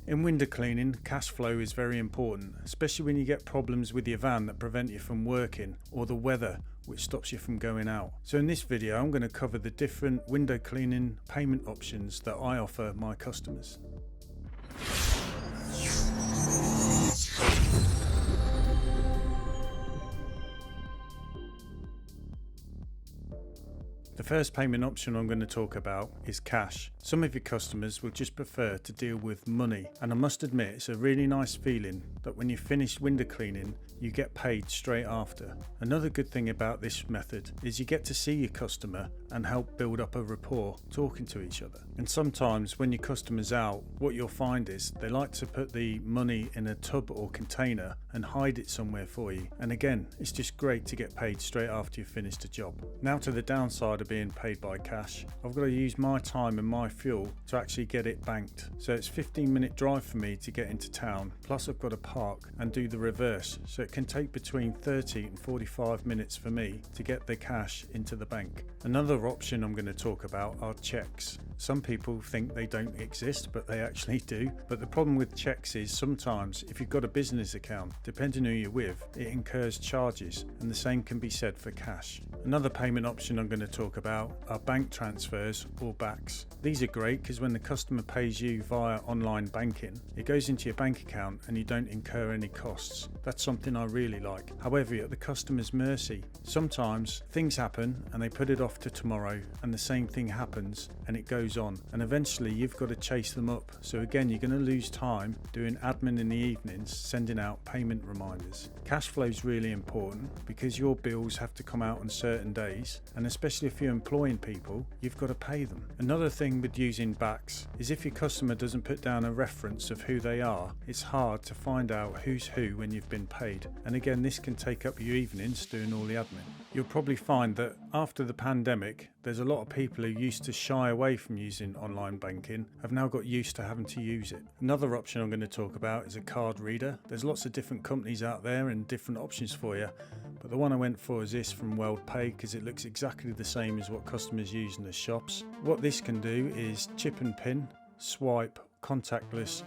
In window cleaning, cash flow is very important, especially when you get problems with your van that prevent you from working, or the weather which stops you from going out. So in this video I'm going to cover the different window cleaning payment options that I offer my customers. The first payment option I'm going to talk about is cash. Some of your customers will just prefer to deal with money, and I must admit it's a really nice feeling that when you finish window cleaning you get paid straight after. Another good thing about this method is you get to see your customer and help build up a rapport talking to each other. And sometimes when your customer's out, what you'll find is they like to put the money in a tub or container and hide it somewhere for you. And again, it's just great to get paid straight after you've finished a job. Now to the downside of being paid by cash. I've got to use my time and my fuel to actually get it banked. So it's a 15-minute drive for me to get into town, plus I've got to park and do the reverse. So it can take between 30 and 45 minutes for me to get the cash into the bank. Another option I'm going to talk about are checks. Some people think they don't exist, but they actually do. But the problem with checks is sometimes if you've got a business account, depending who you're with, it incurs charges, and the same can be said for cash. Another payment option I'm going to talk about are bank transfers or BACS. These are great because when the customer pays you via online banking, it goes into your bank account and you don't incur any costs. That's something I really like. However, you're at the customer's mercy. Sometimes things happen and they put it off to tomorrow, and the same thing happens and it goes on, and eventually you've got to chase them up. So again, you're going to lose time doing admin in the evenings, sending out payment reminders. Cash flow is really important because your bills have to come out on certain days, and especially if you're employing people, you've got to pay them. Another thing with using BACS is if your customer doesn't put down a reference of who they are, it's hard to find out who's who when you've been paid. And again, this can take up your evenings doing all the admin. You'll probably find that after the pandemic, there's a lot of people who used to shy away from using online banking have now got used to having to use it. Another option I'm going to talk about is a card reader. There's lots of different companies out there and different options for you, but the one I went for is this from WorldPay because it looks exactly the same as what customers use in the shops. What this can do is chip and pin, swipe, contactless,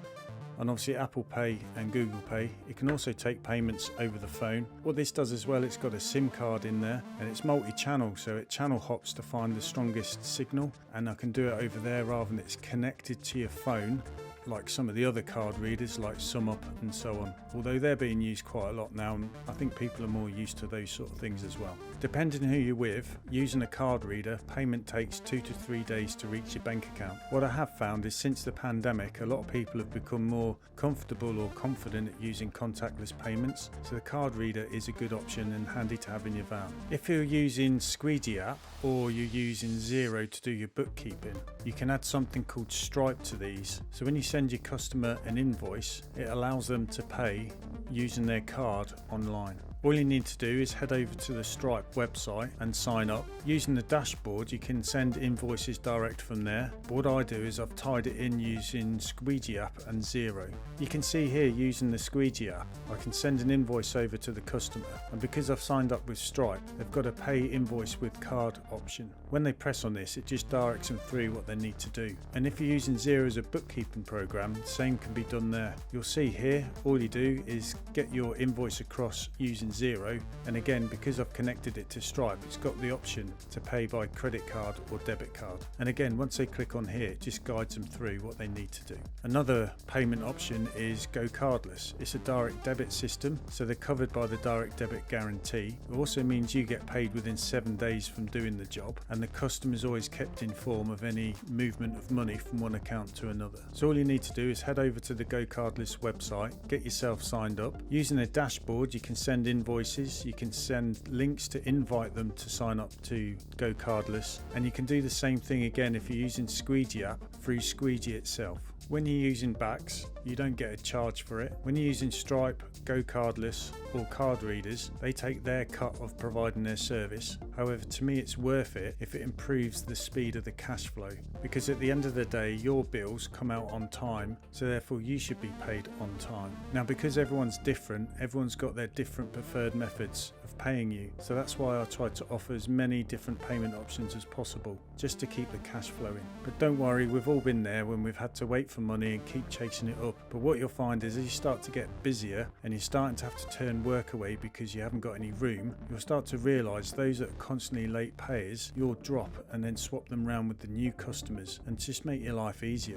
and obviously Apple Pay and Google Pay. It can also take payments over the phone. What this does as well, it's got a SIM card in there and it's multi-channel, so it channel hops to find the strongest signal, and I can do it over there rather than it's connected to your phone like some of the other card readers like SumUp and so on, although they're being used quite a lot now, and I think people are more used to those sort of things as well. Depending who you're with, using a card reader, payment takes 2 to 3 days to reach your bank account. What I have found is since the pandemic, a lot of people have become more comfortable or confident at using contactless payments, so the card reader is a good option and handy to have in your van. If you're using Squeegee app or you're using Xero to do your bookkeeping, you can add something called Stripe to these. So when you send your customer an invoice, it allows them to pay using their card online. All you need to do is head over to the Stripe website and sign up. Using the dashboard, you can send invoices direct from there. But what I do is I've tied it in using Squeegee app and Xero. You can see here using the Squeegee app, I can send an invoice over to the customer, and because I've signed up with Stripe, they've got a pay invoice with card option. When they press on this, it just directs them through what they need to do. And if you're using Xero as a bookkeeping program, the same can be done there. You'll see here, all you do is get your invoice across using Xero, and again, because I've connected it to Stripe, it's got the option to pay by credit card or debit card. And again, once they click on here, it just guides them through what they need to do. Another payment option is GoCardless. It's a direct debit system, so they're covered by the direct debit guarantee. It also means you get paid within 7 days from doing the job, and the customer is always kept informed of any movement of money from one account to another. So all you need to do is head over to the GoCardless website, get yourself signed up. Using a dashboard, you can send invoices, you can send links to invite them to sign up to GoCardless, and you can do the same thing again if you're using Squeegee app through Squeegee itself. When you're using BACS, you don't get a charge for it. When you're using Stripe, GoCardless or card readers, they take their cut of providing their service. However, to me it's worth it if it improves the speed of the cash flow, because at the end of the day your bills come out on time, so therefore you should be paid on time. Now, because everyone's different, everyone's got their different preferred methods of paying you. So that's why I try to offer as many different payment options as possible, just to keep the cash flowing. But don't worry, we've all been there when we've had to wait for money and keep chasing it up. But what you'll find is as you start to get busier and you're starting to have to turn work away because you haven't got any room, you'll start to realise those that are constantly late payers, you'll drop and then swap them around with the new customers and just make your life easier.